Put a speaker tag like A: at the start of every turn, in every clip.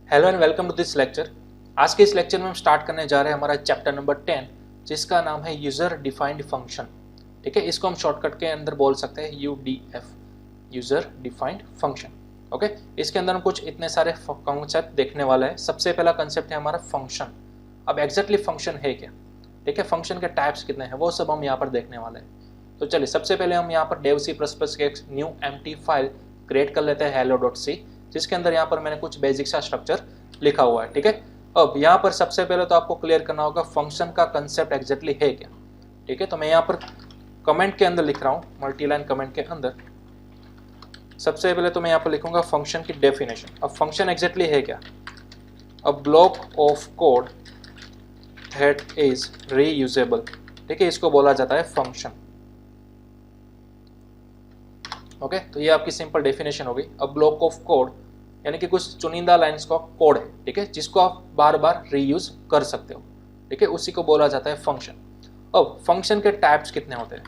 A: Hello and welcome to this lecture. आज के इस लेक्चर में हम स्टार्ट करने जा रहे हैं हमारा चैप्टर नंबर 10, जिसका नाम है यूजर डिफाइंड फंक्शन। ठीक है, इसको हम शॉर्टकट के अंदर बोल सकते हैं UDF, user defined function. Okay, इसके अंदर हम कुछ इतने सारे कॉन्सेप्ट देखने वाले हैं। सबसे पहला कॉन्सेप्ट है हमारा फंक्शन। अब एग्जैक्टली फंक्शन है क्या, ठीक है, फंक्शन के टाइप्स कितने हैं वो सब हम यहाँ पर देखने वाले हैं। तो चलिए सबसे पहले हम यहाँ पर डेव सी प्लस प्लस के एक न्यू एम्प्टी फाइल क्रिएट कर लेते हैं hello.c, जिसके अंदर यहाँ पर मैंने कुछ बेसिक सा स्ट्रक्चर लिखा हुआ है। ठीक है, अब यहाँ पर सबसे पहले तो आपको क्लियर करना होगा फंक्शन का कंसेप्ट एग्जैक्टली है क्या। ठीक है, तो मैं यहाँ पर कमेंट के अंदर लिख रहा हूँ, मल्टीलाइन कमेंट के अंदर सबसे पहले तो मैं यहाँ पर लिखूंगा फंक्शन की डेफिनेशन। अब फंक्शन एग्जैक्टली है क्या, a block of code that is reusable. ठीक है, इसको बोला जाता है फंक्शन। ओके, तो ये आपकी सिंपल डेफिनेशन हो गई। अब ब्लॉक ऑफ कोड यानी कि कुछ चुनिंदा लाइंस का कोड है, ठीक है, जिसको आप बार बार रीयूज कर सकते हो। ठीक है, उसी को बोला जाता है फंक्शन। अब फंक्शन के टाइप्स कितने होते हैं,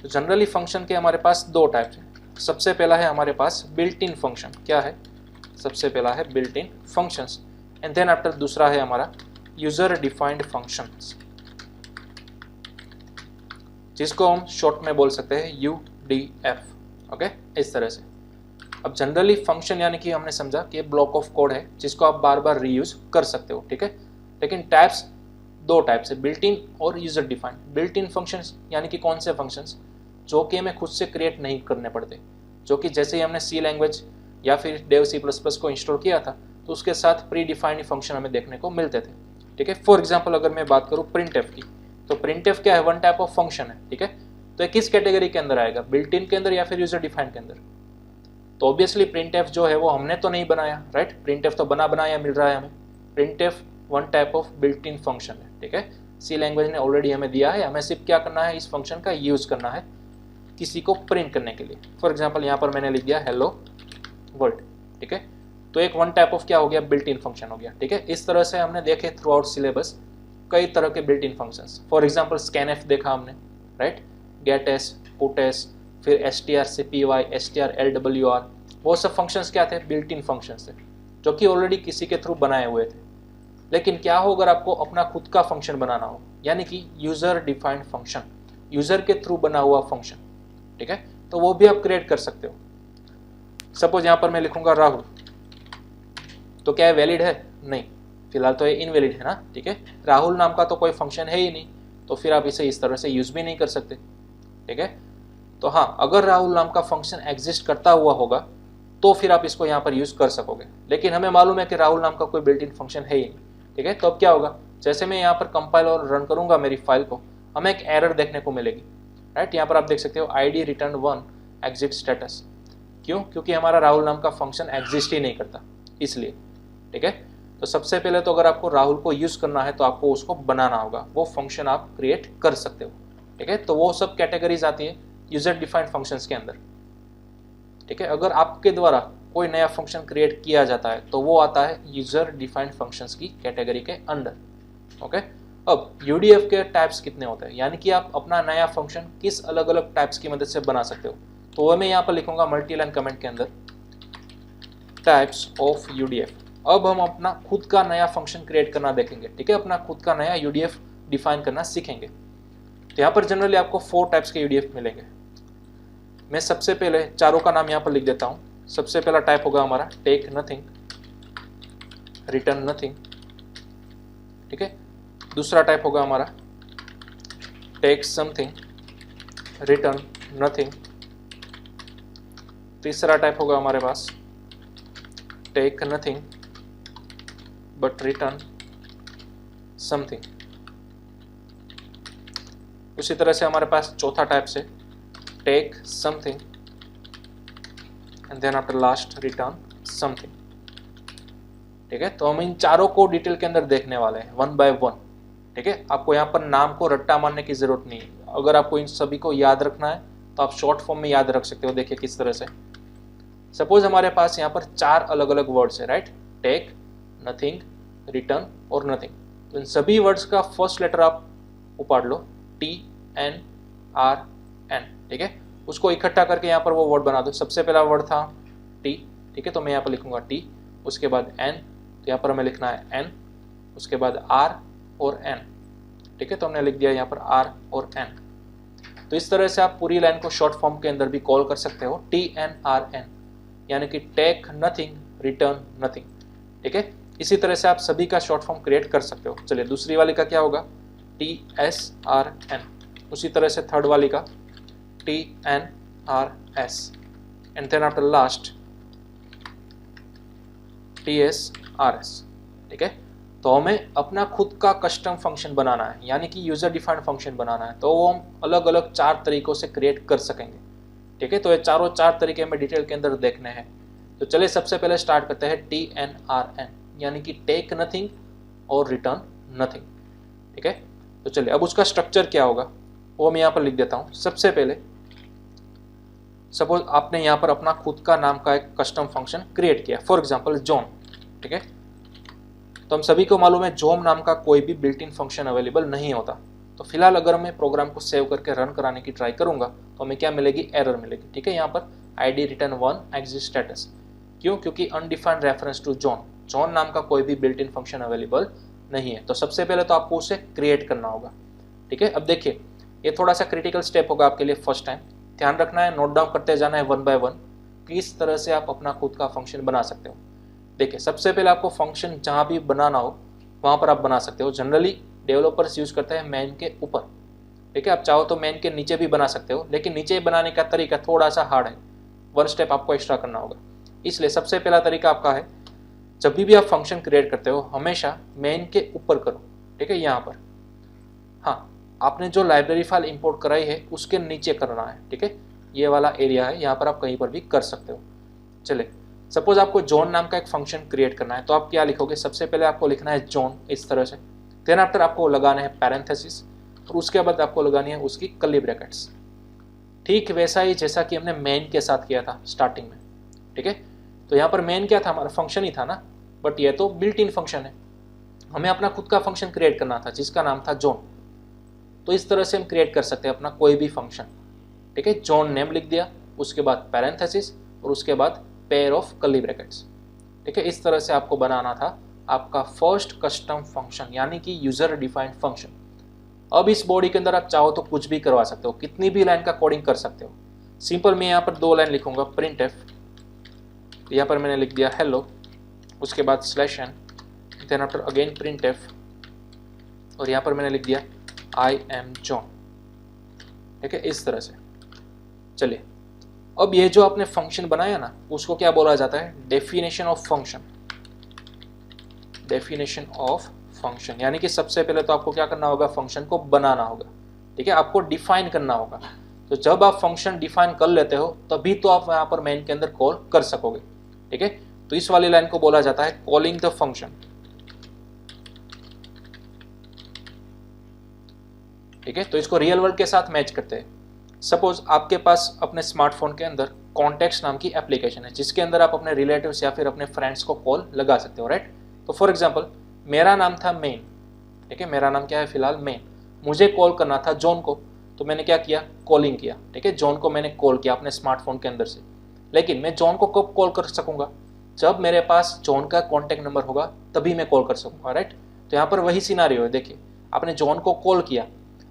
A: तो जनरली फंक्शन के हमारे पास दो टाइप्स हैं। सबसे पहला है हमारे पास बिल्ट इन फंक्शन। क्या है, सबसे पहला है built in functions, and then after दूसरा है हमारा यूजर डिफाइंड फंक्शंस, जिसको हम शॉर्ट में बोल सकते हैं UDF। ओके, इस तरह से। अब जनरली फंक्शन यानी कि हमने समझा कि ये ब्लॉक ऑफ कोड है जिसको आप बार बार रीयूज कर सकते हो। ठीक है, लेकिन टाइप्स दो टाइप्स है, बिल्ट इन और user defined. Built in functions यानी कि कौन से फंक्शंस जो कि हमें खुद से क्रिएट नहीं करने पड़ते, जो कि जैसे ही हमने सी लैंग्वेज या फिर डेव सी प्लस प्लस को इंस्टॉल किया था तो उसके साथ प्री डिफाइंड फंक्शन हमें देखने को मिलते थे। ठीक है, फॉर एग्जाम्पल अगर मैं बात करूँ प्रिंट एफ की, तो प्रिंट एफ क्या है, वन टाइप ऑफ फंक्शन है। ठीक है, तो ये किस कैटेगरी के अंदर आएगा, बिल्ट इन के अंदर या फिर यूजर डिफाइंड के अंदर। तो ऑब्वियसली प्रिंट एफ जो है वो हमने तो नहीं बनाया, राइट, प्रिंट एफ तो बना बनाया मिल रहा है हमें। Print F one type of built in function है। ठीक है, सी लैंग्वेज ने ऑलरेडी हमें दिया है, हमें सिर्फ क्या करना है, इस फंक्शन का यूज करना है किसी को प्रिंट करने के लिए। फॉर एग्जाम्पल यहाँ पर मैंने लिख दिया हेलो वर्ल्ड। ठीक है, तो एक वन टाइप ऑफ क्या हो गया, बिल्ट इन फंक्शन हो गया। ठीक है, इस तरह से हमने देखे थ्रू आउट सिलेबस कई तरह के built in functions. For example scanf देखा हमने, right, gets, puts, फिर strcpy, strlwr, वो सब फंक्शंस क्या थे, बिल्ट इन फंक्शंस थे जो कि ऑलरेडी किसी के थ्रू बनाए हुए थे। लेकिन क्या हो अगर आपको अपना खुद का फंक्शन बनाना हो, यानी कि यूजर डिफाइंड फंक्शन, यूजर के थ्रू बना हुआ फंक्शन। ठीक है, तो वो भी आप क्रिएट कर सकते हो। सपोज यहाँ पर मैं लिखूंगा राहुल, तो क्या है, वैलिड है, नहीं, फिलहाल तो ये इनवैलिड है ना। ठीक है, राहुल नाम का तो कोई फंक्शन है ही नहीं, तो फिर आप इसे इस तरह से यूज भी नहीं कर सकते। ठीक है, तो हाँ, अगर राहुल नाम का फंक्शन एग्जिस्ट करता हुआ होगा तो फिर आप इसको यहाँ पर यूज कर सकोगे, लेकिन हमें मालूम है कि राहुल नाम का कोई बिल्ट इन फंक्शन है ही नहीं। ठीक है, तो अब क्या होगा, जैसे मैं यहाँ पर कंपाइल और रन करूंगा मेरी फाइल को, हमें एक एरर देखने को मिलेगी। राइट, यहाँ पर आप देख सकते हो ID रिटर्न 1 एग्जिट स्टेटस। क्यों, क्योंकि हमारा राहुल नाम का फंक्शन एग्जिस्ट ही नहीं करता, इसलिए। ठीक है, तो सबसे पहले तो अगर आपको राहुल को यूज करना है तो आपको उसको बनाना होगा, वो फंक्शन आप क्रिएट कर सकते हो। ठीक है, तो वो सब कैटेगरीज आती है यूजर डिफाइंड फंक्शंस के अंदर। ठीक है, अगर आपके द्वारा कोई नया फंक्शन क्रिएट किया जाता है तो वो आता है यूजर डिफाइंड फंक्शंस की कैटेगरी के अंडर। ओके, अब यूडीएफ के टाइप्स कितने होते हैं, यानी कि आप अपना नया फंक्शन किस अलग अलग टाइप्स की मदद से बना सकते हो, तो वो मैं यहाँ पर लिखूंगा मल्टीलाइन कमेंट के अंदर टाइप्स ऑफ यूडीएफ। अब हम अपना खुद का नया फंक्शन क्रिएट करना देखेंगे। ठीक है, अपना खुद का नया यूडीएफ डिफाइन करना सीखेंगे। तो यहाँ पर जनरली आपको 4 टाइप्स के यूडीएफ मिलेंगे। मैं सबसे पहले चारों का नाम यहाँ पर लिख देता हूँ। सबसे पहला टाइप होगा हमारा टेक नथिंग, रिटर्न नथिंग। ठीक है, दूसरा टाइप होगा हमारा टेक समथिंग, रिटर्न नथिंग। तीसरा टाइप होगा हमारे पास take nothing but return something. उसी तरह से हमारे पास चौथा टाइप से take something and then after last return something. ठीक है, तो हम इन चारों को डिटेल के अंदर देखने वाले हैं वन बाय वन। ठीक है, आपको यहाँ पर नाम को रट्टा मारने की जरूरत नहीं है। अगर आपको इन सभी को याद रखना है तो आप शॉर्ट फॉर्म में याद रख सकते हो। देखिए किस तरह से, सपोज हमारे पास यहाँ पर 4 अलग अलग वर्ड्स है, राइट, टेक, नथिंग, रिटर्न और नथिंग। तो इन सभी वर्ड्स का फर्स्ट लेटर आप उपाड़ लो, TNRN। ठीक है, उसको इकट्ठा करके यहाँ पर वो वर्ड बना दो। सबसे पहला वर्ड था टी, ठीक है, तो मैं यहाँ पर लिखूंगा टी। उसके बाद n, तो यहाँ पर हमें लिखना है n, उसके बाद r और n, ठीक है। तो हमने लिख दिया यहाँ पर r और n। तो इस तरह से आप पूरी लाइन को शॉर्ट फॉर्म के अंदर भी कॉल कर सकते हो, TNRN, यानी कि टेक नथिंग रिटर्न नथिंग, ठीक है। इसी तरह से आप सभी का शॉर्ट फॉर्म क्रिएट कर सकते हो। चलिए दूसरी वाली का क्या होगा, TSRN, उसी तरह से थर्ड वाली का TNRS, and then after last TSRS, ठीक है। तो हमें अपना खुद का कस्टम फंक्शन बनाना है, यानी कि यूजर डिफाइंड फंक्शन बनाना है, तो वो हम अलग अलग 4 तरीकों से क्रिएट कर सकेंगे, ठीक है। तो ये चार तरीके हमें डिटेल के अंदर देखने हैं। तो चलिए सबसे पहले स्टार्ट करते हैं TNRN, यानी कि टेक नथिंग और रिटर्न नथिंग, ठीक है। तो चलिए अब उसका स्ट्रक्चर क्या होगा वो मैं यहाँ पर लिख देता हूँ। सबसे पहले सपोज आपने यहाँ पर अपना खुद का नाम का एक कस्टम फंक्शन क्रिएट किया, फॉर एग्जांपल जॉन, ठीक है। तो हम सभी को मालूम है जॉन नाम का कोई भी बिल्ट इन फंक्शन अवेलेबल नहीं होता। तो फिलहाल अगर मैं प्रोग्राम को सेव करके रन कराने की ट्राई करूंगा तो हमें क्या मिलेगी, एरर मिलेगी, ठीक है। यहाँ पर ID रिटर्न 1 एग्जिस्ट स्टेटस, क्यों, क्योंकि अनडिफाइंड रेफरेंस टू जॉन नाम का कोई भी बिल्ट इन फंक्शन अवेलेबल नहीं है। तो सबसे पहले तो आपको उसे क्रिएट करना होगा, ठीक है। अब देखिए ये थोड़ा सा क्रिटिकल स्टेप होगा आपके लिए फर्स्ट टाइम, ध्यान रखना है, नोट डाउन करते जाना है 1 बाय 1 किस तरह से आप अपना खुद का फंक्शन बना सकते हो। देखिए सबसे पहले आपको फंक्शन जहाँ भी बनाना हो वहाँ पर आप बना सकते हो। जनरली डेवलपर्स यूज करते हैं मेन के ऊपर, ठीक है। आप चाहो तो मेन के नीचे भी बना सकते हो, लेकिन नीचे बनाने का तरीका थोड़ा सा हार्ड है, 1 स्टेप आपको एक्स्ट्रा करना होगा। इसलिए सबसे पहला तरीका आपका है, जब भी आप फंक्शन क्रिएट करते हो हमेशा मेन के ऊपर करो, ठीक है। यहाँ पर हाँ, आपने जो लाइब्रेरी फाइल इंपोर्ट कराई है उसके नीचे करना है, ठीक है। ये वाला एरिया है, यहाँ पर आप कहीं पर भी कर सकते हो। चले सपोज आपको जॉन नाम का एक फंक्शन क्रिएट करना है, तो आप क्या लिखोगे, सबसे पहले आपको लिखना है जॉन इस तरह से, देन आफ्टर आपको लगाना है पैरेंथेसिस, और उसके बाद आपको लगानी है उसकी कर्ली ब्रैकेट्स, ठीक वैसा ही जैसा कि हमने मेन के साथ किया था स्टार्टिंग में, ठीक है। तो यहाँ पर मेन क्या था, हमारा फंक्शन ही था ना, बट ये तो बिल्ट इन फंक्शन है, हमें अपना खुद का फंक्शन क्रिएट करना था जिसका नाम था जॉन। तो इस तरह से हम क्रिएट कर सकते हैं अपना कोई भी फंक्शन, ठीक है। जॉन नेम लिख दिया, उसके बाद पैरेंथेसिस और उसके बाद पेयर ऑफ कर्ली ब्रैकेट्स, ठीक है। इस तरह से आपको बनाना था आपका फर्स्ट कस्टम फंक्शन, यानी कि यूजर डिफाइंड फंक्शन। अब इस बॉडी के अंदर आप चाहो तो कुछ भी करवा सकते हो, कितनी भी लाइन का कोडिंग कर सकते हो। सिंपल मैं यहाँ पर 2 लाइन लिखूंगा, प्रिंट एफ, यहाँ पर मैंने लिख दिया हेलो, उसके बाद /n, then after again printf, और यहाँ पर मैंने लिख दिया आई एम जॉन, ठीक है। इस तरह से चलिए अब ये जो आपने फंक्शन बनाया ना उसको क्या बोला जाता है, definition of function. Definition of function यानी कि सबसे पहले तो आपको क्या करना होगा, फंक्शन को बनाना होगा, ठीक है। आपको डिफाइन करना होगा। तो जब आप फंक्शन डिफाइन कर लेते हो तभी तो आप यहाँ पर मेन के अंदर कॉल कर सकोगे, ठीक है। तो इस वाली लाइन को बोला जाता है कॉलिंग द फंक्शन, ठीक है। तो इसको रियल वर्ल्ड के साथ मैच करते हैं। सपोज आपके पास अपने स्मार्टफोन के अंदर कॉन्टेक्ट्स नाम की एप्लीकेशन है जिसके अंदर आप अपने रिलेटिव्स या फिर अपने फ्रेंड्स को कॉल लगा सकते हो, राइट। तो फॉर एग्जांपल मेरा नाम था मेन, ठीक है। मेरा नाम क्या है फिलहाल मेन, मुझे कॉल करना था जॉन को, तो मैंने क्या किया, कॉलिंग किया, ठीक है। जॉन को मैंने कॉल किया अपने स्मार्टफोन के अंदर से। लेकिन मैं जॉन को कब कॉल कर सकूंगा, जब मेरे पास जॉन का कॉन्टैक्ट नंबर होगा तभी मैं कॉल कर सकूंगा, राइट। तो यहाँ पर वही सिनारियो है। देखिए आपने जॉन को कॉल किया,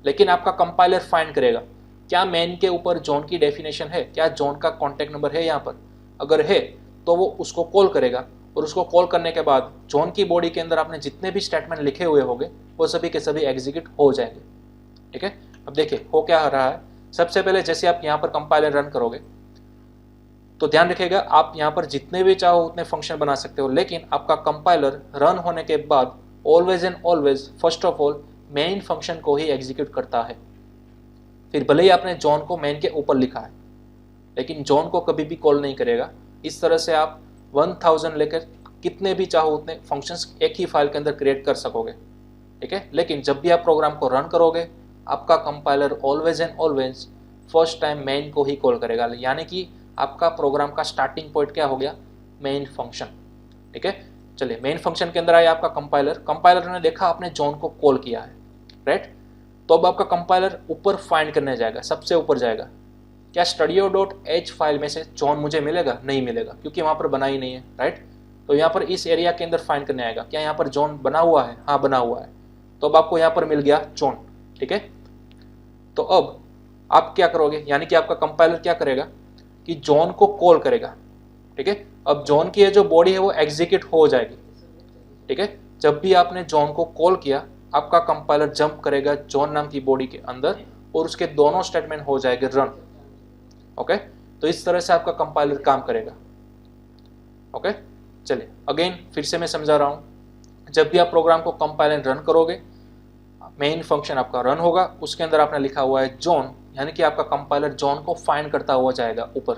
A: लेकिन आपका कंपाइलर फाइंड करेगा क्या मेन के ऊपर जॉन की डेफिनेशन है, क्या जॉन का कॉन्टैक्ट नंबर है यहाँ पर। अगर है तो वो उसको कॉल करेगा, और उसको कॉल करने के बाद जॉन की बॉडी के अंदर आपने जितने भी स्टेटमेंट लिखे हुए होंगे वो सभी के सभी एग्जीक्यूट हो जाएंगे, ठीक है। अब देखिए हो क्या रहा है, सबसे पहले जैसे आप यहाँ पर कंपाइलर रन करोगे तो ध्यान रखिएगा आप यहाँ पर जितने भी चाहो उतने फंक्शन बना सकते हो, लेकिन आपका कंपाइलर रन होने के बाद always and always first of all main function को ही एग्जीक्यूट करता है। फिर भले ही आपने जॉन को मेन के ऊपर लिखा है, लेकिन जॉन को कभी भी कॉल नहीं करेगा। इस तरह से आप 1000 लेकर कितने भी चाहो उतने फंक्शंस एक ही फाइल के अंदर क्रिएट कर सकोगे, ठीक है। लेकिन जब भी आप प्रोग्राम को रन करोगे आपका compiler always and always first time main को ही कॉल करेगा, यानी कि आपका प्रोग्राम का स्टार्टिंग पॉइंट क्या हो गया, मेन फंक्शन, ठीक है। चलिए मेन फंक्शन के अंदर आया आपका कंपाइलर ने देखा आपने जॉन को कॉल किया है, राइट। तो अब आपका कंपाइलर ऊपर फाइंड करने जाएगा, सबसे ऊपर जाएगा, क्या studio.h फाइल में से जॉन मुझे मिलेगा, नहीं मिलेगा क्योंकि वहां पर बना ही नहीं है, राइट। तो यहाँ पर इस एरिया के अंदर फाइंड करने आएगा। क्या यहाँ पर जोन बना हुआ है? हाँ बना हुआ है। तो अब आपको यहाँ पर मिल गया जोन, ठीक है। तो अब आप क्या करोगे, यानी कि आपका कंपाइलर क्या करेगा कि जोन को कॉल करेगा, ठीक है। अब जोन की जो बॉडी है वो एग्जीक्यूट हो जाएगी, ठीक है। जब भी आपने जोन को कॉल किया, आपका कंपाइलर जंप करेगा जोन नाम की बॉडी के अंदर और उसके दोनों स्टेटमेंट हो जाएंगे रन। ओके, तो इस तरह से आपका कंपाइलर काम करेगा। ओके, चलिए अगेन फिर से मैं समझा रहा हूं। जब भी आप प्रोग्राम को कंपाइल एंड रन करोगे, मेन फंक्शन आपका रन होगा, उसके अंदर आपने लिखा हुआ है जोन, यानी कि आपका कंपाइलर जोन को फाइंड करता हुआ जाएगा ऊपर,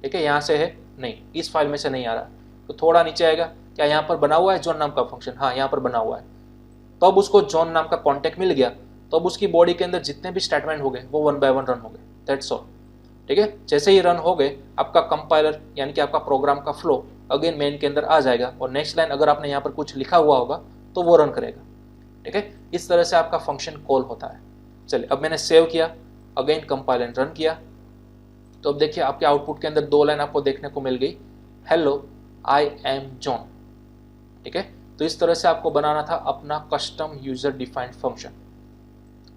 A: ठीक है। यहाँ से है नहीं, इस फाइल में से नहीं आ रहा, तो थोड़ा नीचे आएगा। क्या यहाँ पर बना हुआ है जोन नाम का फंक्शन? हाँ यहाँ पर बना हुआ है। तो अब उसको जोन नाम का कॉन्टेक्ट मिल गया, तो अब उसकी बॉडी के अंदर जितने भी स्टेटमेंट हो गए वो 1 बाय 1 रन हो गए, दैट्स ऑल, ठीक है। जैसे ही रन हो गए, आपका कंपाइलर यानी कि आपका प्रोग्राम का फ्लो अगेन मेन के अंदर आ जाएगा और नेक्स्ट लाइन अगर आपने यहाँ पर कुछ लिखा हुआ होगा तो वो रन करेगा, ठीक है। इस तरह से आपका फंक्शन कॉल होता है। चलिए अब मैंने सेव किया, अगेन कंपाइल एंड रन किया, तो अब देखिए आपके आउटपुट के अंदर 2 लाइन आपको देखने को मिल गई, हेलो आई एम जॉन, ठीक है। तो इस तरह से आपको बनाना था अपना कस्टम यूजर डिफाइंड फंक्शन,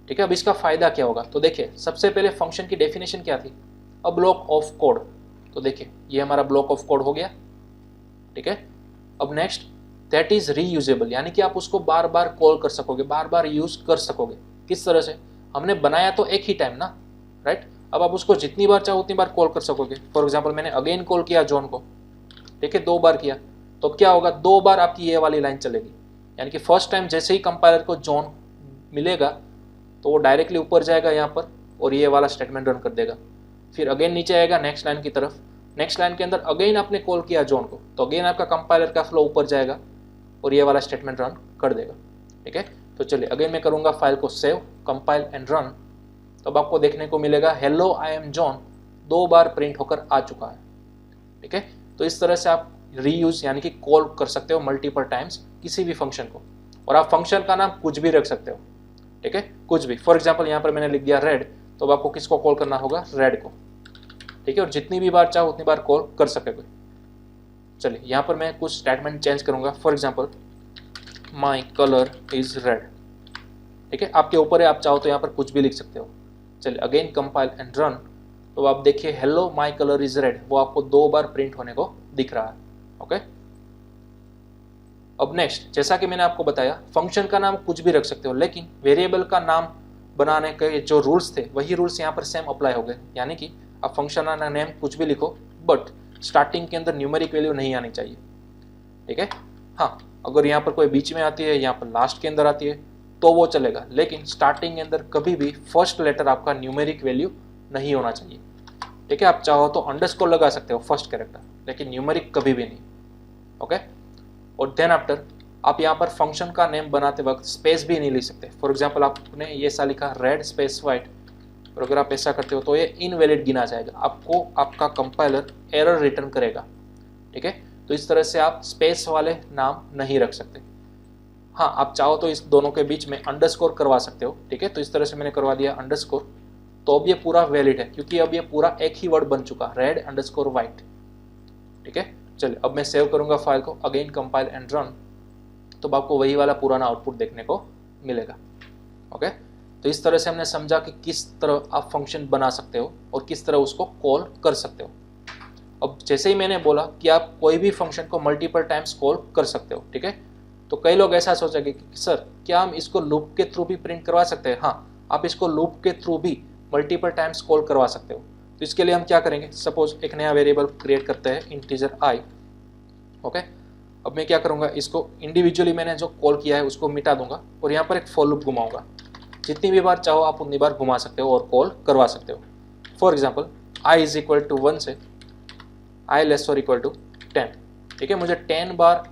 A: ठीक है। अब इसका फायदा क्या होगा, तो देखिए सबसे पहले फंक्शन की डेफिनेशन क्या थी, अ ब्लॉक ऑफ कोड। तो देखिए ये हमारा ब्लॉक ऑफ कोड हो गया, ठीक है। अब नेक्स्ट दैट इज रीयूजेबल, यानी कि आप उसको बार बार कॉल कर सकोगे, बार बार यूज कर सकोगे। किस तरह से? हमने बनाया तो एक ही टाइम ना, राइट। अब आप उसको जितनी बार चाहो उतनी बार कॉल कर सकोगे। फॉर एग्जाम्पल मैंने अगेन कॉल किया जॉन को, ठीक है, 2 बार किया, तो क्या होगा, 2 बार आपकी ये वाली लाइन चलेगी, यानी कि फर्स्ट टाइम जैसे ही कंपाइलर को जॉन मिलेगा तो वो डायरेक्टली ऊपर जाएगा यहाँ पर और ये वाला स्टेटमेंट रन कर देगा। फिर अगेन नीचे आएगा नेक्स्ट लाइन की तरफ, नेक्स्ट लाइन के अंदर अगेन आपने कॉल किया जॉन को, तो अगेन आपका कंपाइलर का फ्लो ऊपर जाएगा और ये वाला स्टेटमेंट रन कर देगा, ठीक है। तो चलिए अगेन मैं करूँगा फाइल को सेव, कंपाइल एंड रन, तो अब आपको देखने को मिलेगा hello I am John 2 bar print होकर आ चुका है, ठीक है। तो इस तरह से आप रीयूज यानी कि कॉल कर सकते हो मल्टीपल टाइम्स किसी भी फंक्शन को, और आप फंक्शन का नाम कुछ भी रख सकते हो, ठीक है, कुछ भी। फॉर एग्जाम्पल यहाँ पर मैंने लिख दिया रेड, तो अब आपको किसको कॉल करना होगा, रेड को, ठीक है, और जितनी भी बार चाहो उतनी बार कॉल कर सकोगे। चलिए यहाँ पर मैं कुछ स्टेटमेंट चेंज करूँगा, for example my colour is red, ठीक है, आपके ऊपर है, आप चाहो तो यहाँ पर कुछ भी लिख सकते हो। चलिए अगेन कंपाइल एंड रन, तो आप देखिए hello my colour is red वो आपको 2 बार प्रिंट होने को दिख रहा है, ओके। अब नेक्स्ट, जैसा कि मैंने आपको बताया फंक्शन का नाम कुछ भी रख सकते हो, लेकिन वेरिएबल का नाम बनाने के जो रूल्स थे वही रूल्स यहाँ पर सेम अप्लाई हो गए, यानी कि आप फंक्शन का नेम कुछ भी लिखो बट स्टार्टिंग के अंदर न्यूमेरिक वैल्यू नहीं आनी चाहिए, ठीक है। हाँ, अगर यहाँ पर कोई बीच में आती है, यहाँ पर लास्ट के अंदर आती है तो वो चलेगा, लेकिन स्टार्टिंग के अंदर कभी भी फर्स्ट लेटर आपका न्यूमेरिक वैल्यू नहीं होना चाहिए, ठीक है। आप चाहो तो अंडरस्कोर लगा सकते हो फर्स्ट कैरेक्टर, लेकिन न्यूमेरिक कभी भी नहीं, ओके। और देन आफ्टर आप यहाँ पर फंक्शन का नेम बनाते वक्त स्पेस भी नहीं लिख सकते। फॉर एग्जांपल आपने ये सा लिखा रेड स्पेस वाइट, और अगर आप ऐसा करते हो तो ये इनवैलिड गिना जाएगा, आपको आपका कंपाइलर एरर रिटर्न करेगा, ठीक है। तो इस तरह से आप स्पेस वाले नाम नहीं रख सकते। हाँ, आप चाहो तो इस दोनों के बीच में अंडरस्कोर करवा सकते हो, ठीक है। तो इस तरह से मैंने करवा दिया अंडरस्कोर, तो अब ये पूरा वैलिड है क्योंकि अब ये पूरा एक ही वर्ड बन चुका, रेड अंडरस्कोर वाइट, ठीक है। चलिए अब मैं सेव करूंगा फाइल को, अगेन कंपाइल एंड रन, तो आपको वही वाला पुराना आउटपुट देखने को मिलेगा, ओके। तो इस तरह से हमने समझा कि किस तरह आप फंक्शन बना सकते हो और किस तरह उसको कॉल कर सकते हो। अब जैसे ही मैंने बोला कि आप कोई भी फंक्शन को मल्टीपल टाइम्स कॉल कर सकते हो, ठीक है। तो कई लोग ऐसा सोचेंगे कि सर क्या हम इसको लूप के थ्रू भी प्रिंट करवा सकते हैं? हाँ, आप इसको लूप के थ्रू भी मल्टीपल टाइम्स कॉल करवा सकते हो। तो इसके लिए हम क्या करेंगे, सपोज एक नया वेरिएबल क्रिएट करते हैं इंटीजर आई, ओके। अब मैं क्या करूँगा, इसको इंडिविजुअली मैंने जो कॉल किया है उसको मिटा दूंगा और यहाँ पर एक फॉर लूप घुमाऊंगा, जितनी भी बार चाहो आप उतनी बार घुमा सकते हो और कॉल करवा सकते हो। For example i is equal to 1 से आई लेस और इक्वल टू 10, ठीक है। मुझे 10 बार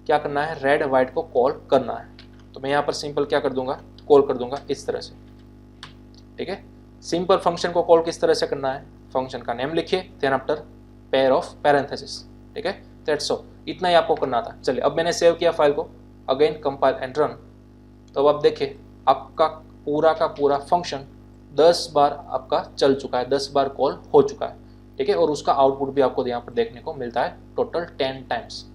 A: क्या करना है, रेड वाइट को कॉल करना है, तो मैं यहाँ पर सिंपल क्या कर दूंगा, कॉल कर दूंगा इस तरह से, ठीक है। सिंपल फंक्शन को कॉल किस तरह से करना है, फंक्शन का नेम लिखिए, then after pair of parenthesis, ठीक है, दैट्स ऑल, इतना ही आपको करना था। चलिए अब मैंने सेव किया फाइल को, अगेन कंपाइल एंड रन, तो अब आप देखिए आपका पूरा का पूरा फंक्शन 10 बार आपका चल चुका है, 10 बार कॉल हो चुका है, ठीक है। और उसका आउटपुट भी आपको यहाँ पर देखने को मिलता है टोटल 10 टाइम्स,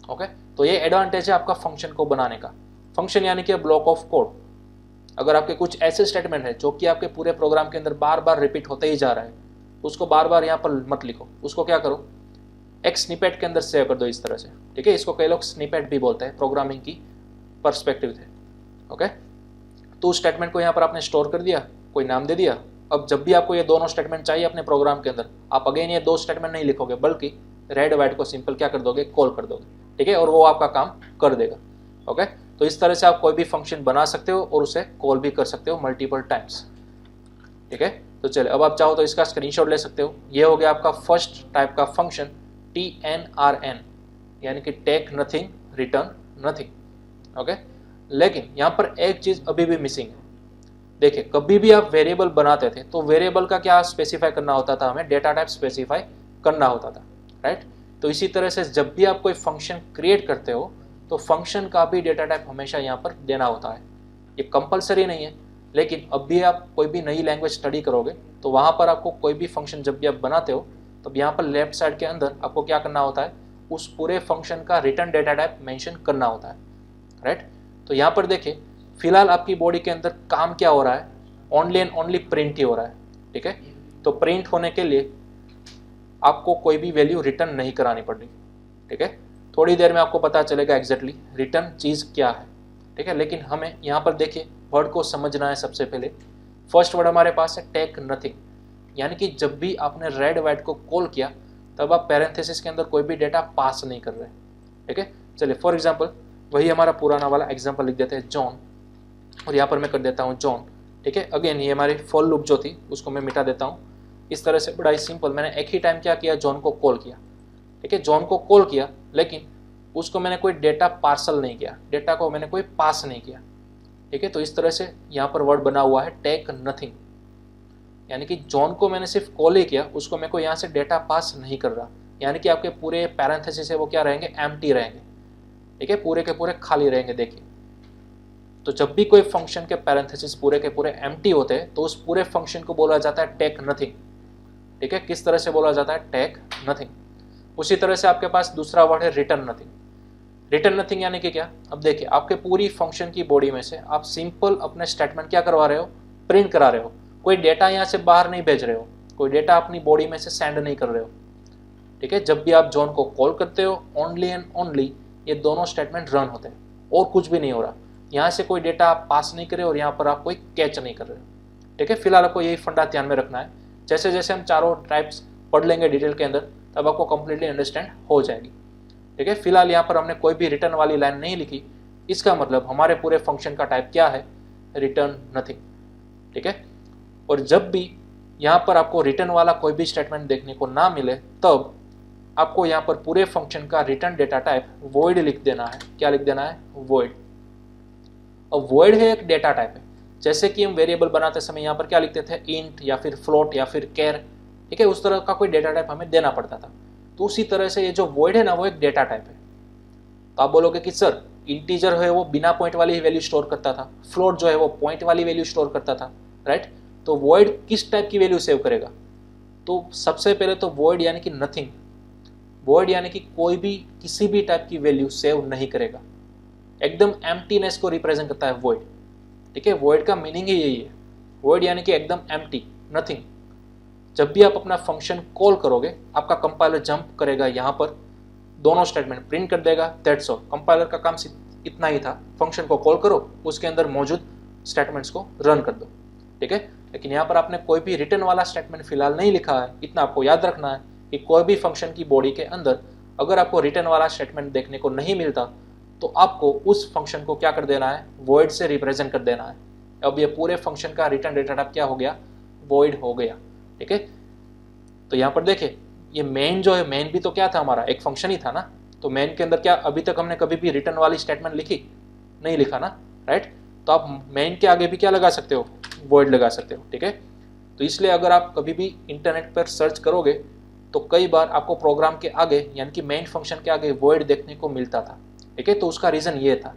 A: ओके, तो ये एडवांटेज है आपका फंक्शन को बनाने का। फंक्शन यानी कि ब्लॉक ऑफ कोड। अगर आपके कुछ ऐसे स्टेटमेंट है जो कि आपके पूरे प्रोग्राम के अंदर बार बार रिपीट होते ही जा रहा है, उसको बार बार यहाँ पर मत लिखो, उसको क्या करो, एक स्निपेट के अंदर सेव कर दो इस तरह से, ठीक है। इसको कई लोग स्निपेट भी बोलते हैं प्रोग्रामिंग की पर्सपेक्टिव से। ओके, तो उस स्टेटमेंट को यहाँ पर आपने स्टोर कर दिया, कोई नाम दे दिया। अब जब भी आपको ये दोनों स्टेटमेंट चाहिए अपने प्रोग्राम के अंदर, आप अगेन ये दो स्टेटमेंट नहीं लिखोगे, बल्कि रेड वाइट को सिंपल क्या कर दोगे, कॉल कर दोगे, ठीक है, और वो आपका काम कर देगा। ओके, तो इस तरह से आप कोई भी फंक्शन बना सकते हो और उसे कॉल भी कर सकते हो मल्टीपल टाइम्स, ठीक है। तो चलिए, अब आप चाहो तो इसका स्क्रीनशॉट ले सकते हो। ये हो गया आपका फर्स्ट टाइप का फंक्शन TNRN, यानी कि take nothing return nothing. Okay, लेकिन यहाँ पर एक चीज़ अभी भी मिसिंग है। देखिए, कभी भी आप वेरिएबल बनाते थे तो वेरिएबल का क्या स्पेसिफाई करना होता था, हमें डेटा टाइप स्पेसिफाई करना होता था, राइट। तो इसी तरह से जब भी आप कोई फंक्शन क्रिएट करते हो तो फंक्शन का भी डेटा टाइप हमेशा यहाँ पर देना होता है। ये कंपलसरी नहीं है, लेकिन अब भी आप कोई भी नई लैंग्वेज स्टडी करोगे तो वहाँ पर आपको कोई भी फंक्शन जब भी आप बनाते हो तब यहाँ पर लेफ्ट साइड के अंदर आपको क्या करना होता है, उस पूरे फंक्शन का रिटर्न डेटा टाइप मेंशन करना होता है, राइट। तो यहाँ पर देखिए, फिलहाल आपकी बॉडी के अंदर काम क्या हो रहा है, ओनली एंड ओनली प्रिंट ही हो रहा है, ठीक है। तो प्रिंट होने के लिए आपको कोई भी वैल्यू रिटर्न नहीं करानी पड़ रही, ठीक है। थोड़ी देर में आपको पता चलेगा एग्जैक्टली रिटर्न चीज़ क्या है, ठीक है। लेकिन हमें यहाँ पर देखिए वर्ड को समझना है। सबसे पहले फर्स्ट वर्ड हमारे पास है टेक नथिंग, यानी कि जब भी आपने रेड वाइट को कॉल किया तब आप पैरेंथेसिस के अंदर कोई भी डेटा पास नहीं कर रहे, ठीक है। चलिए, फॉर एग्जांपल वही हमारा पुराना वाला एग्जांपल लिख देते हैं जॉन, और यहाँ पर मैं कर देता हूँ जॉन, ठीक है। अगेन ये हमारी फॉर लूप जो थी उसको मैं मिटा देता हूँ। इस तरह से बड़ा ही सिंपल, मैंने एक ही टाइम क्या किया, जॉन को कॉल किया, ठीक है। जॉन को कॉल किया, लेकिन उसको मैंने कोई डेटा पार्सल नहीं किया, डेटा को मैंने कोई पास नहीं किया, ठीक है। तो इस तरह से यहाँ पर वर्ड बना हुआ है टेक नथिंग, यानी कि जॉन को मैंने सिर्फ कॉल ही किया, उसको मेरे को यहाँ से डेटा पास नहीं कर रहा, यानी कि आपके पूरे पैरेंथेसिस है वो क्या रहेंगे, एम्प्टी रहेंगे, ठीक है, पूरे के पूरे खाली रहेंगे। देखिए, तो जब भी कोई फंक्शन के पैरेंथेसिस पूरे के पूरे एम्प्टी होते हैं तो उस पूरे फंक्शन को बोला जाता है टेक नथिंग, ठीक है। किस तरह से बोला जाता है, टेक नथिंग। उसी तरह से आपके पास दूसरा वर्ड है रिटर्न नथिंग। रिटर्न नथिंग यानी कि क्या, अब देखिए आपके पूरी फंक्शन की बॉडी में से आप सिंपल अपने स्टेटमेंट क्या करवा रहे हो, प्रिंट करा रहे हो, कोई डेटा यहाँ से बाहर नहीं भेज रहे हो, कोई डेटा अपनी बॉडी में से सेंड नहीं कर रहे हो, ठीक है। जब भी आप जॉन को कॉल करते हो ओनली एंड ओनली ये दोनों स्टेटमेंट रन होते हैं और कुछ भी नहीं हो रहा, यहाँ से कोई डेटा आप पास नहीं कर रहे और यहाँ पर आप कोई कैच नहीं कर रहे हो, ठीक है। फिलहाल आपको यही फंडा ध्यान में रखना है। जैसे जैसे हम चारों टाइप्स पढ़ लेंगे डिटेल के अंदर तब आपको कंप्लीटली अंडरस्टैंड हो जाएगी, ठीक है। फिलहाल यहाँ पर हमने कोई भी रिटर्न वाली लाइन नहीं लिखी, इसका मतलब हमारे पूरे फंक्शन का टाइप क्या है, रिटर्न नथिंग, ठीक है। और जब भी यहाँ पर आपको रिटर्न वाला कोई भी स्टेटमेंट देखने को ना मिले तब आपको यहाँ पर पूरे फंक्शन का रिटर्न डेटा टाइप वॉइड लिख देना है। क्या लिख देना है, वॉइड। अब वॉइड है एक डेटा टाइप है, जैसे कि हम वेरिएबल बनाते समय यहाँ पर क्या लिखते थे, इंट या फिर फ्लोट या फिर कैर, ठीक है, उस तरह का कोई डेटा टाइप हमें देना पड़ता था। तो उसी तरह से ये जो वॉइड है ना वो एक डेटा टाइप है। तो आप बोलोगे कि सर इंटीजर है वो बिना पॉइंट वाली वैल्यू स्टोर करता था, फ्लोट जो है वो पॉइंट वाली वैल्यू स्टोर करता था, राइट। तो वॉइड किस टाइप की वैल्यू सेव करेगा, तो सबसे पहले तो वॉइड यानी कि नथिंग, वॉइड यानी कि कोई भी किसी भी टाइप की वैल्यू सेव नहीं करेगा, एकदम एम्प्टीनेस को रिप्रेजेंट करता है वॉइड, ठीक है। वॉइड का मीनिंग ही यही है, वॉइड यानी कि एकदम एम्प्टी, नथिंग। जब भी आप अपना फंक्शन कॉल करोगे आपका कंपाइलर जंप करेगा, यहाँ पर दोनों स्टेटमेंट प्रिंट कर देगा, दैट्स ऑल। कंपाइलर का काम इतना ही था, फंक्शन को कॉल करो, उसके अंदर मौजूद स्टेटमेंट्स को रन कर दो, ठीक है। लेकिन यहाँ पर आपने कोई भी रिटर्न वाला स्टेटमेंट फिलहाल नहीं लिखा है। इतना आपको याद रखना है कि कोई भी फंक्शन की बॉडी के अंदर अगर आपको रिटर्न वाला स्टेटमेंट देखने को नहीं मिलता तो आपको उस फंक्शन को क्या कर देना है, वॉइड से रिप्रेजेंट कर देना है। अब ये पूरे फंक्शन का रिटर्न डेटा टाइप क्या हो गया, वॉइड हो गया, ठीक है। तो यहाँ पर देखिए ये मेन जो है, मेन भी तो क्या था हमारा, एक फंक्शन ही था ना। तो मेन के अंदर क्या अभी तक हमने कभी भी रिटर्न वाली स्टेटमेंट लिखी नहीं, लिखा ना, राइट। तो आप मेन के आगे भी क्या लगा सकते हो, वॉइड लगा सकते हो, ठीक है। तो इसलिए अगर आप कभी भी इंटरनेट पर सर्च करोगे तो कई बार आपको प्रोग्राम के आगे यानी कि मेन फंक्शन के आगे वॉइड देखने को मिलता था, ठीक है। तो उसका रीज़न ये था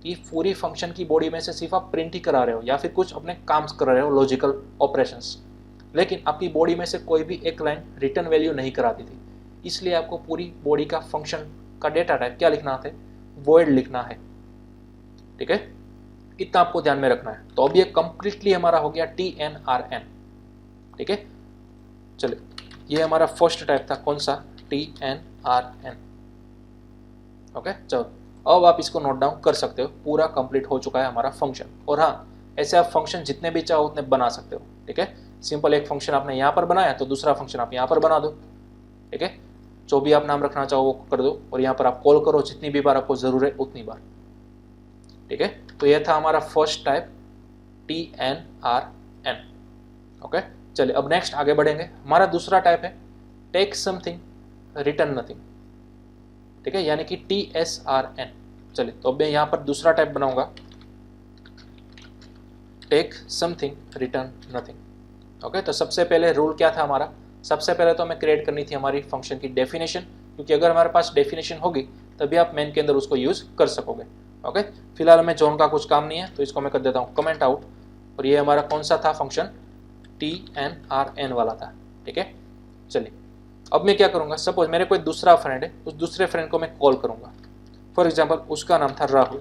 A: कि पूरी फंक्शन की बॉडी में से सिर्फ आप प्रिंट ही करा रहे हो या फिर कुछ अपने काम कर रहे हो, लॉजिकल ऑपरेशंस, लेकिन आपकी बॉडी में से कोई भी एक लाइन रिटर्न वैल्यू नहीं कराती थी। इसलिए आपको पूरी बॉडी का फंक्शन का डेटा टाइप क्या लिखना है, void लिखना है, ठीक है, इतना आपको ध्यान में रखना है। तो अब ये कंप्लीटली हमारा हो गया TNRN, ठीक है। चलिए, ये हमारा फर्स्ट टाइप था, कौन सा, TNRN, ओके। चलो अब आप इसको नोट डाउन कर सकते हो, पूरा कंप्लीट हो चुका है हमारा फंक्शन। और हाँ, ऐसे आप फंक्शन जितने भी चाहो उतने बना सकते हो, ठीक है। सिंपल एक फंक्शन आपने यहाँ पर बनाया तो दूसरा फंक्शन आप यहाँ पर बना दो, ठीक है। जो भी आप नाम रखना चाहो वो कर दो और यहाँ पर आप कॉल करो जितनी भी बार आपको जरूरत है उतनी बार, ठीक है। तो यह था हमारा फर्स्ट टाइप TNRN, ओके। चलिए अब नेक्स्ट आगे बढ़ेंगे। हमारा दूसरा टाइप है टेक समथिंग रिटर्न नथिंग, ठीक है, यानी कि TSRN। चलिए तो अब मैं यहाँ पर दूसरा टाइप बनाऊंगा, take something return nothing, okay. तो सबसे पहले रूल क्या था हमारा, सबसे पहले तो हमें क्रिएट करनी थी हमारी फंक्शन की डेफिनेशन, क्योंकि अगर हमारे पास डेफिनेशन होगी तभी आप मेन के अंदर उसको यूज कर सकोगे, ओके। फिलहाल हमें जोन का कुछ काम नहीं है तो इसको मैं कर देता हूँ कमेंट आउट। और ये हमारा कौन सा था फंक्शन, TNRN वाला था, ठीक है। चलिए अब मैं क्या करूँगा, सपोज मेरे कोई दूसरा फ्रेंड है, उस दूसरे फ्रेंड को मैं कॉल करूँगा, फॉर एग्जाम्पल उसका नाम था राहुल,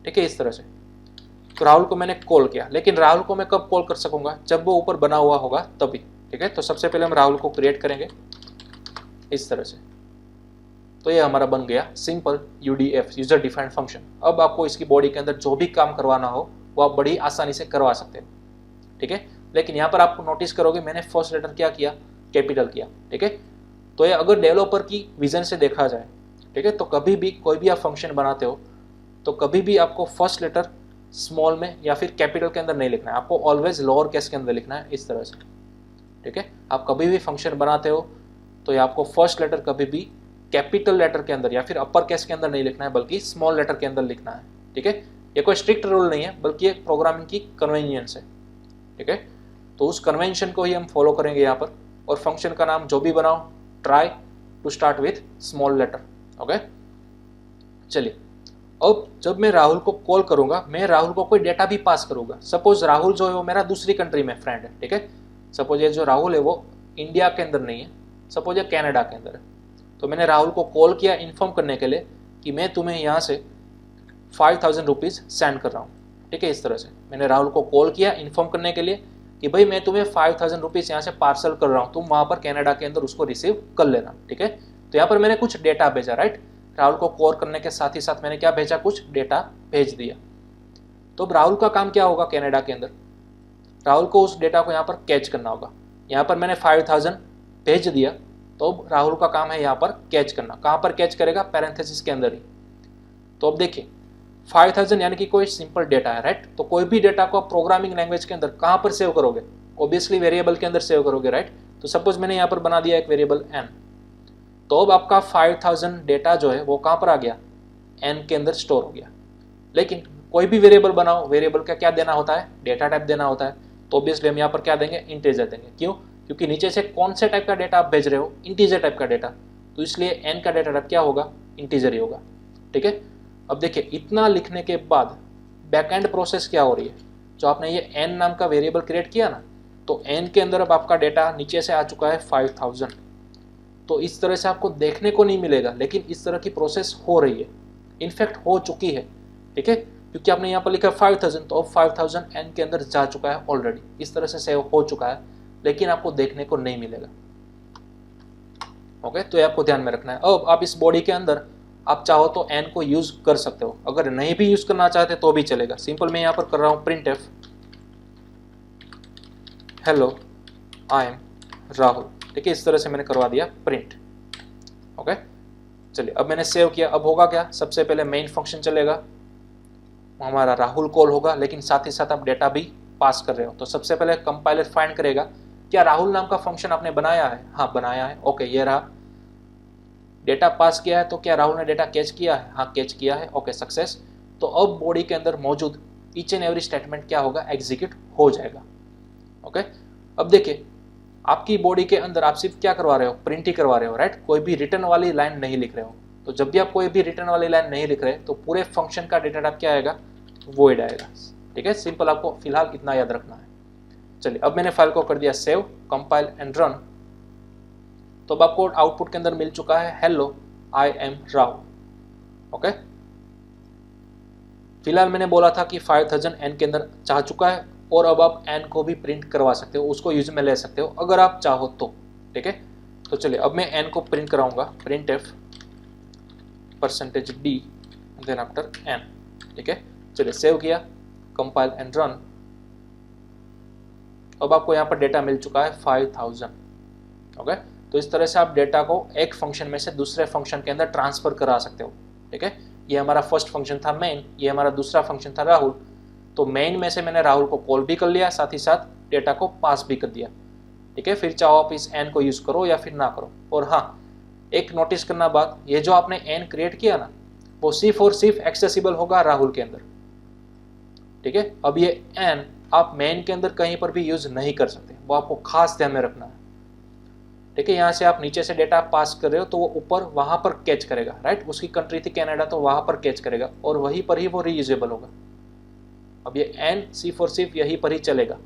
A: ठीक है, इस तरह से। तो राहुल को मैंने कॉल किया, लेकिन राहुल को मैं कब कॉल कर सकूंगा, जब वो ऊपर बना हुआ होगा तभी, ठीक है। तो सबसे पहले हम राहुल को क्रिएट करेंगे इस तरह से। तो ये हमारा बन गया simple UDF, user defined function. अब आपको इसकी बॉडी के अंदर जो भी काम करवाना हो वो आप बड़ी आसानी से करवा सकते हैं, ठीक है। लेकिन यहाँ पर आपको नोटिस करोगे मैंने फर्स्ट लेटर क्या किया, कैपिटल किया, ठीक है। तो ये अगर डेवलपर की विजन से देखा जाए, ठीक है, तो कभी भी कोई भी आप फंक्शन बनाते हो तो कभी भी आपको फर्स्ट लेटर स्मॉल में या फिर कैपिटल के अंदर नहीं लिखना है, आपको ऑलवेज लोअर केस के अंदर लिखना है, इस तरह से, ठीक है। आप कभी भी फंक्शन बनाते हो तो ये आपको फर्स्ट लेटर कभी भी कैपिटल लेटर के अंदर या फिर अपर केस के अंदर नहीं लिखना है, बल्कि स्मॉल लेटर के अंदर लिखना है, ठीक है। ये कोई स्ट्रिक्ट रूल नहीं है, बल्कि एक प्रोग्रामिंग की कन्वेनियंस है, ठीक है। तो उस कन्वेंशन को ही हम फॉलो करेंगे यहाँ पर। और फंक्शन का नाम जो भी बनाओ, try to start with small letter, okay. चलिए अब जब मैं राहुल को कॉल करूंगा, मैं राहुल को कोई डेटा भी पास करूंगा। सपोज राहुल जो है वो मेरा दूसरी कंट्री में फ्रेंड है, ठीक है। सपोज ये जो राहुल है वो इंडिया के अंदर नहीं है, सपोज ये कनाडा के अंदर है। तो मैंने राहुल को कॉल किया इन्फॉर्म करने के लिए कि मैं तुम्हें यहाँ से 5000 रुपीज़ सेंड कर रहा हूँ, ठीक है। इस तरह से मैंने राहुल को कॉल किया इन्फॉर्म करने के लिए कि भाई मैं तुम्हें 5000 रुपीज़ यहाँ से पार्सल कर रहा हूँ, तुम वहाँ पर कनाडा के अंदर उसको रिसीव कर लेना, ठीक है। तो यहाँ पर मैंने कुछ डेटा भेजा, राइट। राहुल को कॉल करने के साथ ही साथ मैंने क्या भेजा, कुछ डेटा भेज दिया। तो अब राहुल का काम क्या होगा कनाडा के अंदर, राहुल को उस डेटा को यहाँ पर कैच करना होगा। यहाँ पर मैंने 5000 भेज दिया, तो अब राहुल का काम है यहाँ पर कैच करना। कहाँ पर कैच करेगा, पैरेंथेसिस के अंदर ही। तो अब देखिए 5000 यानी कि कोई सिंपल डेटा है, राइट। तो कोई भी डेटा को आप प्रोग्रामिंग लैंग्वेज के अंदर कहाँ पर सेव करोगे, ऑब्वियसली वेरिएबल के अंदर सेव करोगे, राइट। तो सपोज मैंने यहाँ पर बना दिया एक वेरिएबल n, तो अब आपका 5000 डेटा जो है वो कहाँ पर आ गया, n के अंदर स्टोर हो गया। लेकिन कोई भी वेरिएबल बनाओ, वेरिएबल का क्या देना होता है, डेटा टाइप देना होता है। तो ऑब्वियसली हम यहाँ पर क्या देंगे, इंटीजर देंगे। क्यों, क्योंकि नीचे से कौन से टाइप का डेटा आप भेज रहे हो, इंटीजर टाइप का डेटा, तो इसलिए n का डेटा टाइप क्या होगा, इंटीजर ही होगा, ठीक है। अब देखिए इतना लिखने के बाद बैकएंड प्रोसेस क्या हो रही है, जो आपने ये n नाम का वेरिएबल क्रिएट किया ना, तो n के अंदर अब आपका डेटा नीचे से आ चुका है 5000। तो इस तरह से आपको देखने को नहीं मिलेगा, लेकिन इस तरह की प्रोसेस हो रही है, इनफैक्ट हो चुकी है, ठीक है। क्योंकि आपने यहाँ पर लिखा 5000, तो अब 5000 n के अंदर जा चुका है ऑलरेडी, इस तरह से सेव हो चुका है, लेकिन आपको देखने को नहीं मिलेगा, ओके। तो ये आपको ध्यान में रखना है। अब आप इस बॉडी के अंदर आप चाहो तो n को यूज कर सकते हो, अगर नहीं भी यूज करना चाहते तो भी चलेगा। सिंपल मैं यहाँ पर कर रहा हूँ printf hello I am Rahul, ठीक है। इस तरह से मैंने करवा दिया प्रिंट, ओके। चलिए अब मैंने सेव किया। अब होगा क्या, सबसे पहले मेन फंक्शन चलेगा, हमारा राहुल कॉल होगा, लेकिन साथ ही साथ आप डेटा भी पास कर रहे हो। तो सबसे पहले कंपाइलर फाइंड करेगा क्या राहुल नाम का फंक्शन आपने बनाया है, हाँ बनाया है, ओके। ये रहा, डेटा पास किया है, तो क्या राहुल ने डेटा कैच किया है, हाँ कैच किया है, ओके सक्सेस। तो अब बॉडी के अंदर मौजूद ईच एंड एवरी स्टेटमेंट क्या होगा, एग्जीक्यूट हो जाएगा, ओके। अब देखिए आपकी बॉडी के अंदर आप सिर्फ क्या करवा रहे हो, प्रिंट ही करवा रहे हो, राइट। कोई भी रिटर्न वाली लाइन नहीं लिख रहे हो। तो जब भी आप कोई भी रिटर्न वाली लाइन नहीं लिख रहे तो पूरे फंक्शन का डेटा टाइप क्या आएगा, वॉइड आएगा, ठीक है। सिंपल आपको फिलहाल इतना याद रखना है। चलिए अब मैंने फाइल को कर दिया सेव, कंपाइल एंड रन। तो अब आपको आउटपुट के अंदर मिल चुका है hello I am Rahul. Okay, फिलहाल मैंने बोला था कि 5000 एन के अंदर जा चुका है और अब आप एन को भी प्रिंट करवा सकते हो, उसको यूज में ले सकते हो अगर आप चाहो तो। ठीक है, तो चलिए अब मैं एन को प्रिंट कराऊंगा, printf %d then after n. ठीक है, चलिए सेव किया, कंपाइल एंड रन। अब आपको यहाँ पर डेटा मिल चुका है 5000। ओके, तो इस तरह से आप डेटा को एक फंक्शन में से दूसरे फंक्शन के अंदर ट्रांसफर करा सकते हो। ठीक है, ये हमारा फर्स्ट फंक्शन था मेन, ये हमारा दूसरा फंक्शन था राहुल। तो मेन में से मैंने राहुल को कॉल भी कर लिया, साथ ही साथ डेटा को पास भी कर दिया। ठीक है, फिर चाहो आप इस एन को यूज करो या फिर ना करो। और हाँ, एक नोटिस करना बात, ये जो आपने एन क्रिएट किया ना, वो सिर्फ और सिर्फ एक्सेसिबल होगा राहुल के अंदर। ठीक है, अब ये एन आप मेन के अंदर कहीं पर भी यूज नहीं कर सकते, वो आपको खास ध्यान में रखना है। ठीक है, यहाँ से आप नीचे से डेटा पास कर रहे हो तो वो ऊपर वहां पर कैच करेगा, राइट। उसकी कंट्री थी कनाडा, तो वहां पर कैच करेगा और वहीं पर ही वो रीयूजेबल होगा। अब ये एन सिर्फ और सिर्फ यहीं पर ही चलेगा,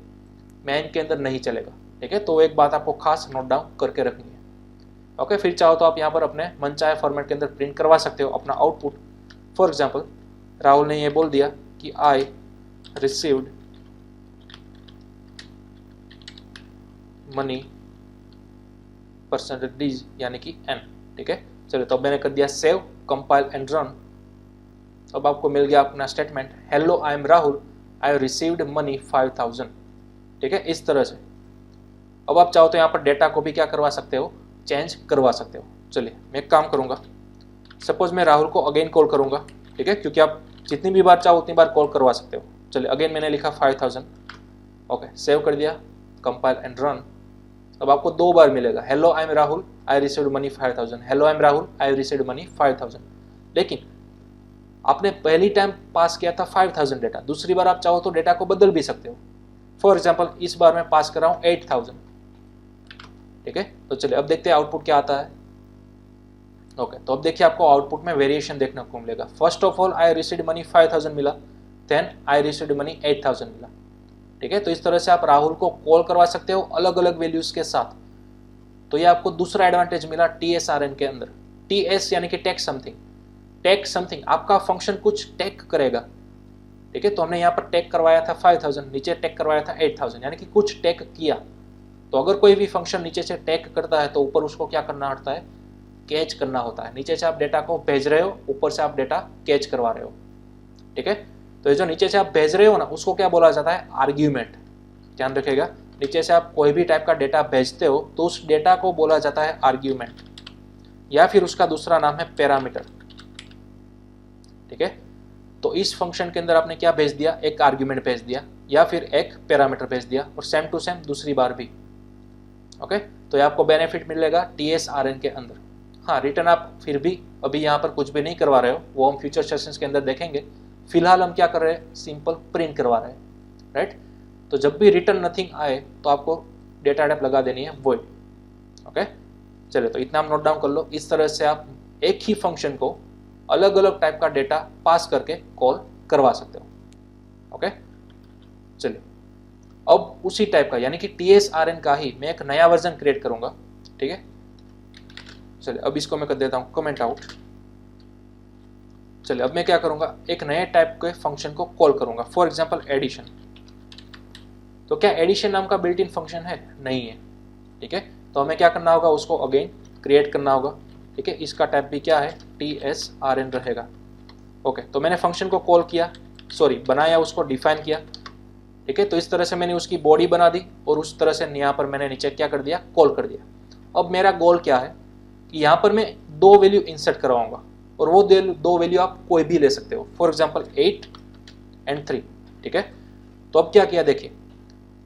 A: मेन के अंदर नहीं चलेगा। ठीक है, तो एक बात आपको खास नोट डाउन करके रखनी है। ओके, फिर चाहो तो आप यहाँ पर अपने मनचाहे फॉर्मेट के अंदर प्रिंट करवा सकते हो अपना आउटपुट। फॉर एग्जाम्पल, राहुल ने ये बोल दिया कि आई रिसीव्ड मनी %d यानी कि n। ठीक है, चलिए तो अब मैंने कर दिया सेव, कंपाइल एंड रन। अब आपको मिल गया अपना statement, hello I am Rahul, I received money 5000। ठीक है, इस तरह से। अब आप चाहो तो यहाँ पर डेटा को भी क्या करवा सकते हो, चेंज करवा सकते हो। चलिए मैं एक काम करूंगा, सपोज मैं राहुल को अगेन कॉल करूंगा। ठीक है, क्योंकि आप जितनी भी बार चाहो उतनी बार कॉल करवा सकते हो। चलिए अगेन मैंने लिखा 5000। ओके, सेव कर दिया, कंपाइल एंड रन। अब आपको 2 बार मिलेगा, hello I am Rahul, I received money 5000, hello I am Rahul, I received money 5000। लेकिन आपने पहली टाइम पास किया था 5000 डेटा, दूसरी बार आप चाहो तो डेटा को बदल भी सकते हो। फॉर एग्जाम्पल, इस बार मैं पास कर रहा हूँ 8000। ठीक है, तो चलिए अब देखते हैं आउटपुट क्या आता है। ओके, तो अब देखिए आपको आउटपुट में वेरिएशन देखने को मिलेगा। First of all I received money 5000 मिला, देन आई रिसीव्ड मनी 8000 मिला। ठीक है, तो इस तरह से आप राहुल को कॉल करवा सकते हो अलग अलग वैल्यूज के साथ। तो ये आपको दूसरा एडवांटेज मिला TSRN के अंदर। TS यानी कि टेक समथिंग, टेक समथिंग, आपका फंक्शन कुछ टेक करेगा। ठीक है, तो हमने यहाँ पर टेक करवाया था 5000, नीचे टेक करवाया था 8000, यानी कि कुछ टेक किया। तो अगर कोई भी फंक्शन नीचे से टेक करता है तो ऊपर उसको क्या करना होता है, कैच करना होता है। नीचे से आप डेटा को भेज रहे हो, ऊपर से आप डेटा कैच करवा रहे हो। ठीक है, तो ये जो नीचे से आप भेज रहे हो ना, उसको क्या बोला जाता है, आर्ग्यूमेंट। ध्यान रखिएगा, नीचे से आप कोई भी टाइप का डेटा भेजते हो तो उस डेटा को बोला जाता है आर्ग्यूमेंट, या फिर उसका दूसरा नाम है पैरामीटर। ठीक है, तो इस फंक्शन के अंदर आपने क्या भेज दिया, एक आर्ग्यूमेंट भेज दिया या फिर एक पैरामीटर भेज दिया, और सेम टू सेम दूसरी बार भी। ओके, तो ये आपको बेनिफिट मिलेगा TSRN के अंदर। हाँ, रिटर्न आप फिर भी अभी यहाँ पर कुछ भी नहीं करवा रहे हो, वो हम फ्यूचर सेशंस के अंदर देखेंगे। फिलहाल हम क्या कर रहे हैं, सिंपल प्रिंट करवा रहे हैं, राइट। तो जब भी रिटर्न नथिंग आए तो आपको डेटा टाइप लगा देनी है वॉइड। ओके, चलिए तो इतना हम नोट डाउन कर लो। इस तरह से आप एक ही फंक्शन को अलग अलग टाइप का डेटा पास करके कॉल करवा सकते हो। ओके, चलिए अब उसी टाइप का यानी कि TSRN का ही मैं एक नया वर्जन क्रिएट करूंगा। ठीक है, चलिए अब इसको मैं कर देता हूं कमेंट आउट। चलिए अब मैं क्या करूंगा, एक नए टाइप के फंक्शन को कॉल करूंगा, फॉर एग्जांपल एडिशन। तो क्या एडिशन नाम का बिल्ट इन फंक्शन है? नहीं है। ठीक है, तो हमें क्या करना होगा, उसको अगेन क्रिएट करना होगा। ठीक है, इसका टाइप भी क्या है, TSRN रहेगा। ओके, तो मैंने फंक्शन को कॉल किया, बनाया, उसको डिफाइन किया। ठीक है, तो इस तरह से मैंने उसकी बॉडी बना दी और उस तरह से यहाँ पर मैंने नीचे क्या कर दिया, कॉल कर दिया। अब मेरा गोल क्या है कि यहाँ पर मैं 2 वैल्यू इंसर्ट करवाऊंगा, और वो 2 वैल्यू आप कोई भी ले सकते हो, फॉर एग्जाम्पल 8 एंड 3। ठीक है, तो अब क्या किया, देखिए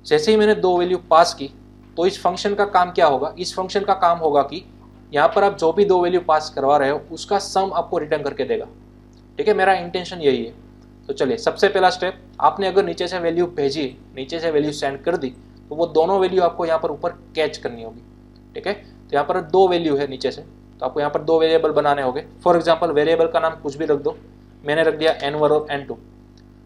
A: जैसे ही मैंने 2 वैल्यू पास की तो इस फंक्शन का काम क्या होगा, इस फंक्शन का काम होगा कि यहाँ पर आप जो भी 2 वैल्यू पास करवा रहे हो उसका सम आपको रिटर्न करके देगा। ठीक है, मेरा इंटेंशन यही है। तो चलिए सबसे पहला स्टेप, आपने अगर नीचे से वैल्यू भेजी, नीचे से वैल्यू सेंड कर दी, तो वो दोनों वैल्यू आपको यहाँ पर ऊपर कैच करनी होगी। ठीक है, तो यहाँ पर 2 वैल्यू है नीचे से, तो आपको यहाँ पर 2 वेरिएबल बनाने होंगे। फॉर एग्जाम्पल वेरिएबल का नाम कुछ भी रख दो, मैंने रख दिया N1 और N2।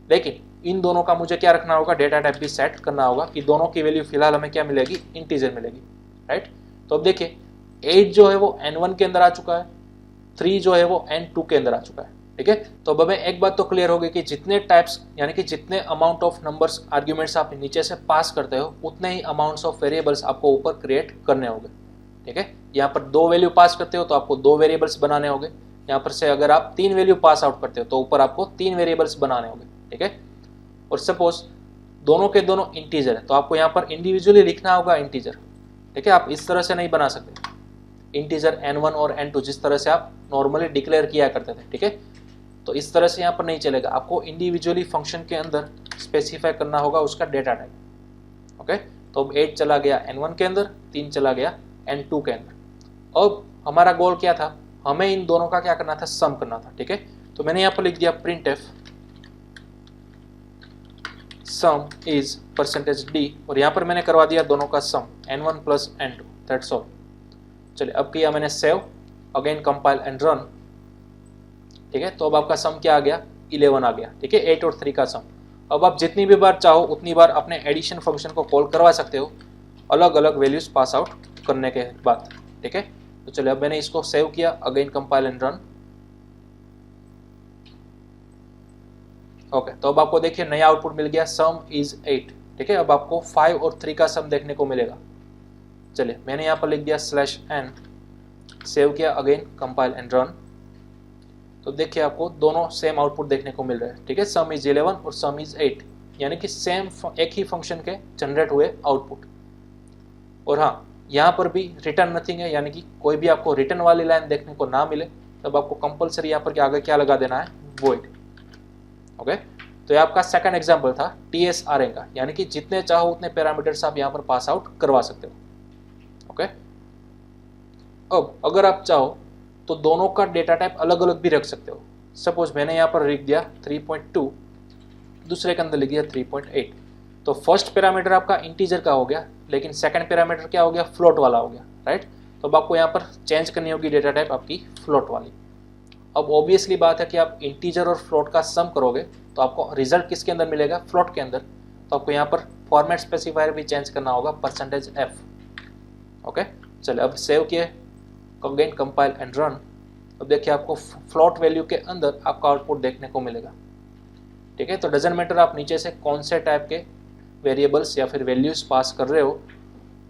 A: लेकिन इन दोनों का मुझे क्या रखना होगा, डेटा टाइप भी सेट करना होगा कि दोनों की वैल्यू फिलहाल हमें क्या मिलेगी, इंटीजर मिलेगी, राइट। तो अब देखिए 8 जो है वो N1 के अंदर आ चुका है, 3 जो है वो n2 के अंदर आ चुका है, ठीक है। तो अब हमें एक बात तो क्लियर होगी कि जितने टाइप्स यानी कि जितने अमाउंट ऑफ नंबर्स आर्ग्यूमेंट्स आप नीचे से पास करते हो उतने ही अमाउंट्स ऑफ वेरिएबल्स आपको ऊपर क्रिएट करने होंगे, ठीक है। यहाँ पर 2 वैल्यू पास करते हो तो आपको 2 वेरिएबल्स बनाने होंगे। यहाँ पर से अगर आप 3 वैल्यू पास आउट करते हो तो ऊपर आपको 3 वेरिएबल्स बनाने होंगे, ठीक है। और सपोज दोनों के दोनों इंटीजर है तो आपको यहाँ पर इंडिविजुअली लिखना होगा इंटीजर, ठीक है। आप इस तरह से नहीं बना सकते इंटीजर n1 और n2 जिस तरह से आप नॉर्मली डिक्लेयर किया करते थे, ठीक है। तो इस तरह से यहाँ पर नहीं चलेगा, आपको इंडिविजुअली फंक्शन के अंदर स्पेसिफाई करना होगा उसका डेटा टाइप, ओके। तो अब 8 चला गया n1 के अंदर, 3 चला गया n2 के अंदर। अब हमारा गोल क्या था, हमें इन दोनों का क्या करना था, सम करना था, ठीक है। तो मैंने यहाँ पर लिख दिया printf सम इज %d और यहाँ पर मैंने करवा दिया दोनों का सम n1 plus n2, that's all. चलिए अब किया मैंने save, again compile and run, ठीक है। तो अब आपका सम क्या आ गया, 11 आ गया, ठीक है, 8 और 3 का सम। अब आप जितनी भी बार चाहो उतनी बार अपने एडिशन फंक्शन को कॉल करवा सकते हो अलग अलग वैल्यूज पास आउट करने के बाद, ठीक है। तो चलिए अब मैंने इसको सेव किया, again compile and run, okay. तो अब आपको देखिए नया आउटपुट मिल गया, सम इज 8, ठीक है। अब आपको 5 और 3 का सम देखने को मिलेगा। चलिए मैंने यहाँ पर लिख दिया /n, सेव किया, अगेन कंपाइल एंड रन। तो देखिए आपको दोनों सेम आउटपुट देखने को मिल रहे हैं, ठीक है। सम इज 11 और सम इज 8 यानी कि सेम एक ही फंक्शन के जनरेट हुए आउटपुट। और हाँ, यहाँ पर भी रिटर्न नथिंग है, यानी कि कोई भी आपको रिटर्न वाली लाइन देखने को ना मिले तब आपको कंपलसरी यहाँ पर आगे क्या लगा देना है, वॉइड, ओके। तो ये आपका सेकंड एग्जांपल था TSRN का, यानी कि जितने चाहो उतने पैरामीटर्स आप यहाँ पर पास आउट करवा सकते हो, ओके। अब अगर आप चाहो तो दोनों का डेटा टाइप अलग अलग भी रख सकते हो। सपोज मैंने यहाँ पर लिख दिया 3.2, दूसरे के अंदर लिख दिया 3.8। तो फर्स्ट पैरामीटर आपका इंटीजर का हो गया, लेकिन सेकंड पैरामीटर क्या हो गया, फ्लोट वाला हो गया, राइट। तो अब आपको यहाँ पर चेंज करनी होगी डेटा टाइप आपकी फ्लोट वाली। अब ऑब्वियसली बात है कि आप इंटीजर और फ्लोट का सम करोगे तो आपको रिजल्ट किसके अंदर मिलेगा, फ्लोट के अंदर। तो आपको यहाँ पर फॉर्मेट स्पेसिफायर भी चेंज करना होगा %f, ओके। चलिए अब सेव किए, अगेन कंपाइल एंड रन। अब देखिए आपको फ्लोट वैल्यू के अंदर आपका आउटपुट देखने को मिलेगा, ठीक है। तो डजंट मैटर आप नीचे से कौन से टाइप के वेरिएबल्स या फिर वैल्यूज पास कर रहे हो,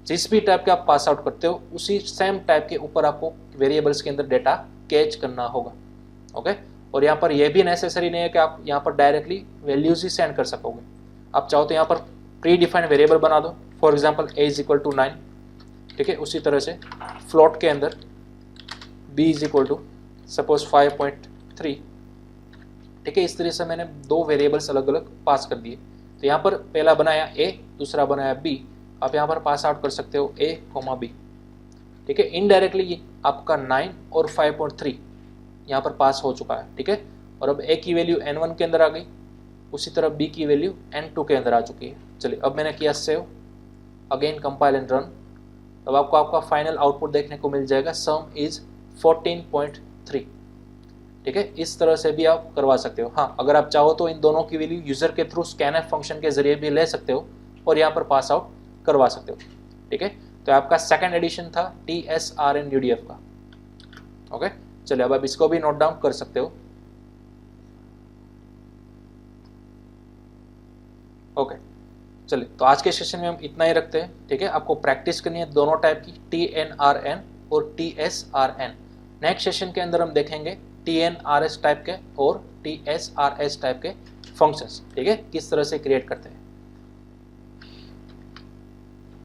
A: जिस भी टाइप के आप पास आउट करते हो उसी सेम टाइप के ऊपर आपको वेरिएबल्स के अंदर डेटा कैच करना होगा, ओके। और यहाँ पर यह भी नेसेसरी नहीं है कि आप यहाँ पर डायरेक्टली वैल्यूज ही सेंड कर सकोगे। आप चाहो तो यहाँ पर प्री डिफाइंड वेरिएबल बना दो, फॉर एग्जाम्पल a = 9, ठीक है। उसी तरह से फ्लोट के अंदर b = सपोज 5.3, ठीक है। इस तरह से मैंने 2 वेरिएबल्स अलग अलग पास कर दिए। तो यहाँ पर पहला बनाया a, दूसरा बनाया b। आप यहाँ पर पास आउट कर सकते हो a, b, ठीक है। इनडायरेक्टली आपका 9 और 5.3 यहाँ पर पास हो चुका है, ठीक है। और अब a की वैल्यू n1 के अंदर आ गई, उसी तरह b की वैल्यू n2 के अंदर आ चुकी है। चलिए अब मैंने किया save, again compile and run. अब आपको आपका फाइनल आउटपुट देखने को मिल जाएगा, सम इज 14.3, ठीक है। इस तरह से भी आप करवा सकते हो। हाँ, अगर आप चाहो तो इन दोनों की वैल्यू यूजर के थ्रू scanf फंक्शन के जरिए भी ले सकते हो और यहाँ पर पास आउट करवा सकते हो, ठीक है। तो आपका सेकंड एडिशन था TSRN UDF का, ओके। चलिए अब आप इसको भी नोट डाउन कर सकते हो, ओके। चलिए तो आज के सेशन में हम इतना ही रखते हैं, ठीक है। आपको प्रैक्टिस करनी है दोनों टाइप की, TNRN और TSRN। नेक्स्ट सेशन के अंदर हम देखेंगे TNRS टाइप के और TSRS टाइप के फंक्शंस, ठीक है, किस तरह से क्रिएट करते हैं।